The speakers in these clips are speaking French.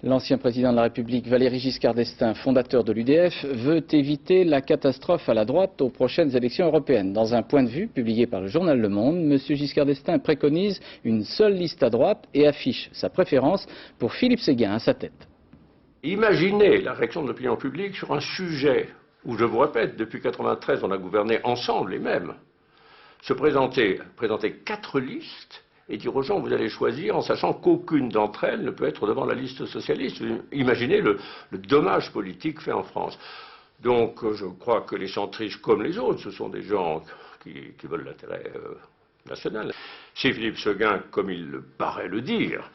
L'ancien président de la République, Valéry Giscard d'Estaing, fondateur de l'UDF, veut éviter la catastrophe à la droite aux prochaines élections européennes. Dans un point de vue publié par le journal Le Monde, M. Giscard d'Estaing préconise une seule liste à droite et affiche sa préférence pour Philippe Séguin à sa tête. Imaginez la réaction de l'opinion publique sur un sujet où, je vous répète, depuis 1993, on a gouverné ensemble les mêmes. Se présenter 4 listes et dire aux gens vous allez choisir en sachant qu'aucune d'entre elles ne peut être devant la liste socialiste. Imaginez le dommage politique fait en France. Donc je crois que les centristes comme les autres, ce sont des gens qui veulent l'intérêt national. Si Philippe Séguin, comme il paraît le dire,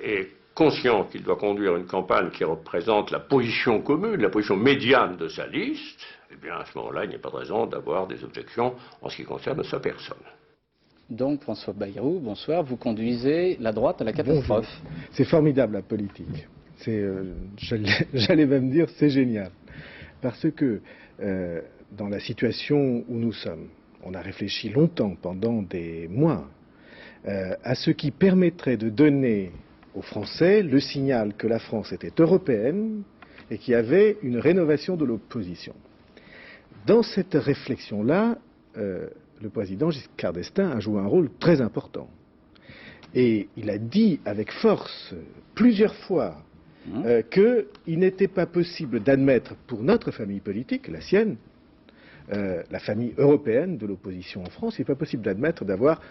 est conscient qu'il doit conduire une campagne qui représente la position commune, la position médiane de sa liste, eh bien à ce moment-là, il n'y a pas de raison d'avoir des objections en ce qui concerne sa personne. Donc, François Bayrou, bonsoir, vous conduisez la droite à la catastrophe. C'est formidable la politique. J'allais même dire c'est génial. Parce que dans la situation où nous sommes, on a réfléchi longtemps, pendant des mois, à ce qui permettrait de donner aux Français le signal que la France était européenne et qu'il y avait une rénovation de l'opposition. Dans cette réflexion-là, le président Giscard d'Estaing a joué un rôle très important. Et il a dit avec force, plusieurs fois, qu'il n'était pas possible d'admettre pour notre famille politique, la sienne, la famille européenne de l'opposition en France, il n'est pas possible d'admettre d'avoir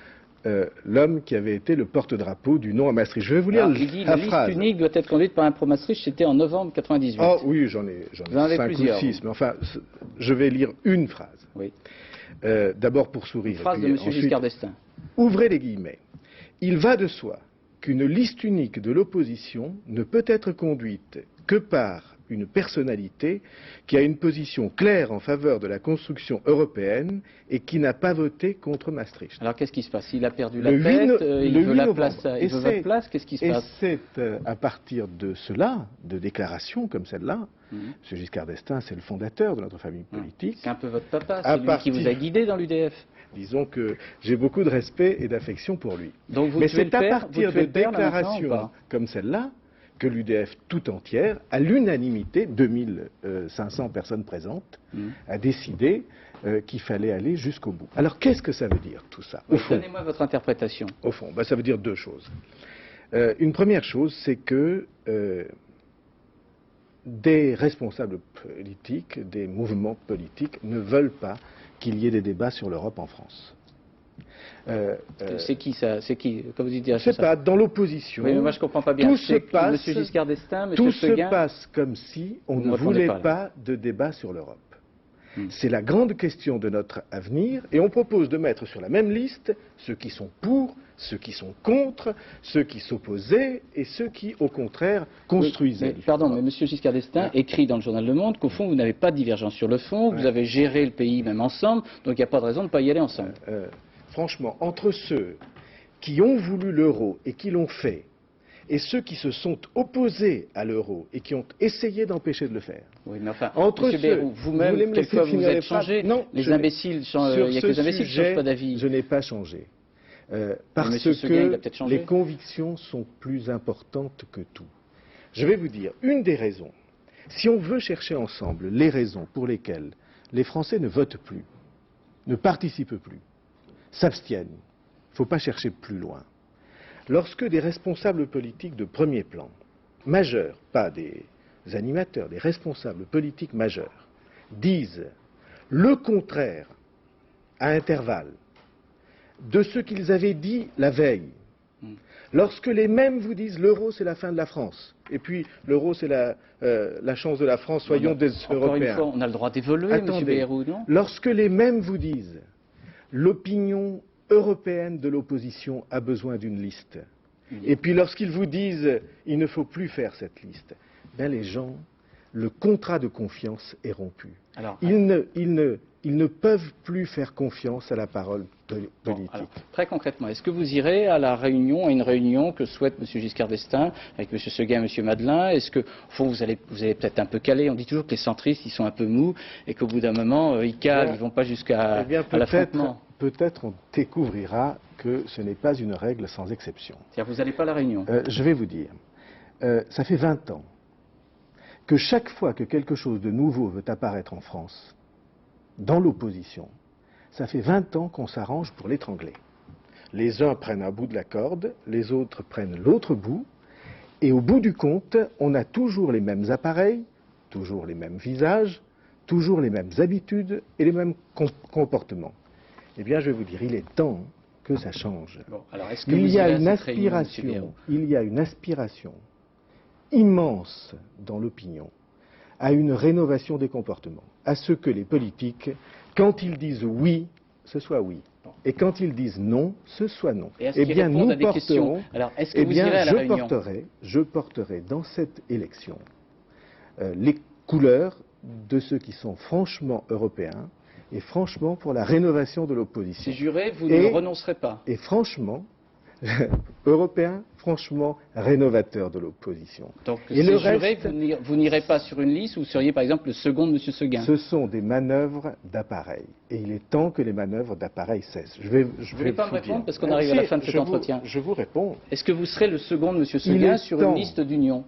l'homme qui avait été le porte-drapeau du non à Maastricht. Je vais vous lire la phrase. Liste unique doit être conduite par un pro-Maastricht, c'était en novembre 1998. Oh oui, j'en ai 5 ou 6, mais enfin, je vais lire une phrase. Oui. D'abord pour sourire. Une phrase de M. Giscard d'Estaing. Ouvrez les guillemets. Il va de soi qu'une liste unique de l'opposition ne peut être conduite que par une personnalité qui a une position claire en faveur de la construction européenne et qui n'a pas voté contre Maastricht. Alors qu'est-ce qui se passe? Il a perdu la tête, il veut la place, votre place, qu'est-ce qui se passe? Et c'est à partir de cela, de déclarations comme celle-là, M. Giscard d'Estaing, c'est le fondateur de notre famille politique. C'est un peu votre papa, c'est lui qui vous a guidé dans l'UDF. Disons que j'ai beaucoup de respect et d'affection pour lui. Donc vous Mais c'est à partir de déclarations comme celle-là que l'UDF tout entière, à l'unanimité, 2500 personnes présentes, a décidé qu'il fallait aller jusqu'au bout. Alors qu'est-ce que ça veut dire tout ça? Donnez-moi votre interprétation. Au fond, ça veut dire 2 choses. Une première chose, c'est que des responsables politiques, des mouvements politiques ne veulent pas qu'il y ait des débats sur l'Europe en France. C'est qui ça? C'est qui? Comme vous dites, je ne sais pas, dans l'opposition. Oui, mais moi je ne comprends pas bien. Tout se passe, M. Giscard d'Estaing, M. tout Séguin, se passe comme si on ne voulait pas de débat sur l'Europe. C'est la grande question de notre avenir et on propose de mettre sur la même liste ceux qui sont pour, ceux qui sont contre, ceux qui s'opposaient et ceux qui, au contraire, construisaient. Pardon, mais M. Giscard d'Estaing écrit dans le journal Le Monde qu'au fond, vous n'avez pas de divergence sur le fond, vous avez géré le pays même ensemble, donc il n'y a pas de raison de ne pas y aller ensemble. Franchement, entre ceux qui ont voulu l'euro et qui l'ont fait, et ceux qui se sont opposés à l'euro et qui ont essayé d'empêcher de le faire. Oui, mais enfin, entre ceux, vous-même, quelquefois vous êtes changé. Non, les imbéciles, il n'y a que les imbéciles qui ne changent pas d'avis. Je n'ai pas changé. Parce que les convictions sont plus importantes que tout. Je vais vous dire, une des raisons, si on veut chercher ensemble les raisons pour lesquelles les Français ne votent plus, ne participent plus, s'abstiennent, il ne faut pas chercher plus loin. Lorsque des responsables politiques de premier plan, majeurs, pas des animateurs, des responsables politiques majeurs, disent le contraire à intervalles de ce qu'ils avaient dit la veille, lorsque les mêmes vous disent l'euro c'est la fin de la France, et puis l'euro c'est la chance de la France, soyons des Européens. Encore une fois, on a le droit d'évoluer, M. Bayrou, non? Lorsque les mêmes vous disent l'opinion européenne de l'opposition a besoin d'une liste. Et puis lorsqu'ils vous disent il ne faut plus faire cette liste, ben les gens, le contrat de confiance est rompu. Alors, ils ne peuvent plus faire confiance à la parole politique. Bon, alors, très concrètement, est-ce que vous irez à une réunion que souhaite M. Giscard d'Estaing avec M. Séguin et M. Madeleine? Est-ce que, au fond, vous allez peut-être un peu caler? On dit toujours que les centristes, ils sont un peu mous et qu'au bout d'un moment, ils calent, ils vont pas jusqu'à l'affrontement. Peut-être on découvrira que ce n'est pas une règle sans exception. C'est-à-dire vous n'allez pas à la réunion? Je vais vous dire. ça fait 20 ans que chaque fois que quelque chose de nouveau veut apparaître en France, dans l'opposition, ça fait 20 ans qu'on s'arrange pour l'étrangler. Les uns prennent un bout de la corde, les autres prennent l'autre bout, et au bout du compte, on a toujours les mêmes appareils, toujours les mêmes visages, toujours les mêmes habitudes et les mêmes comportements. Eh bien, je vais vous dire, il est temps que ça change. Bon, alors, est-ce que Il vous y a irez à une cette réunion, M. aspiration, Bayrou il y a une aspiration immense dans l'opinion à une rénovation des comportements, à ce que les politiques, quand ils disent oui, ce soit oui. Et quand ils disent non, ce soit non. Et est-ce qu'ils répondent à des questions? Alors, est-ce que vous irez à la réunion? Je porterai dans cette élection les couleurs de ceux qui sont franchement européens et franchement pour la rénovation de l'opposition. C'est juré, vous ne renoncerez pas. Et franchement, européen, franchement rénovateur de l'opposition. Donc, c'est juré, vous n'irez pas sur une liste, vous seriez par exemple le second de M. Seguin. Ce sont des manœuvres d'appareil. Et il est temps que les manœuvres d'appareil cessent. Vous ne voulez pas me répondre parce qu'on arrive à la fin de cet entretien. Je vous réponds. Est-ce que vous serez le second de M. Seguin sur une liste d'union?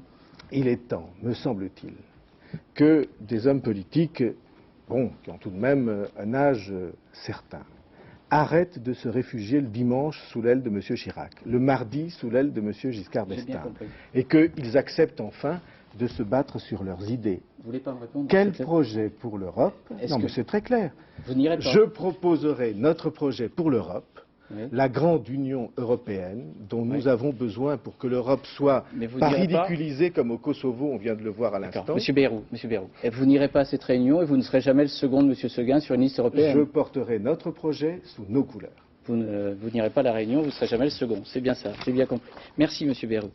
Il est temps, me semble-t-il, que des hommes politiques, qui ont tout de même un âge certain, arrêtent de se réfugier le dimanche sous l'aile de M. Chirac, le mardi sous l'aile de M. Giscard d'Estaing, et qu'ils acceptent enfin de se battre sur leurs idées. Vous voulez pas me répondre? Quel projet pour l'Europe? Non, mais c'est très clair. Vous n'irez pas. Je proposerai notre projet pour l'Europe, la grande Union européenne dont nous avons besoin pour que l'Europe soit pas ridiculisée comme au Kosovo, on vient de le voir à l'instant. Monsieur Bayrou, vous n'irez pas à cette réunion et vous ne serez jamais le second de M. Seguin sur une liste européenne? Je porterai notre projet sous nos couleurs. Vous n'irez pas à la réunion, vous ne serez jamais le second. C'est bien ça, j'ai bien compris. Merci, Monsieur Bayrou.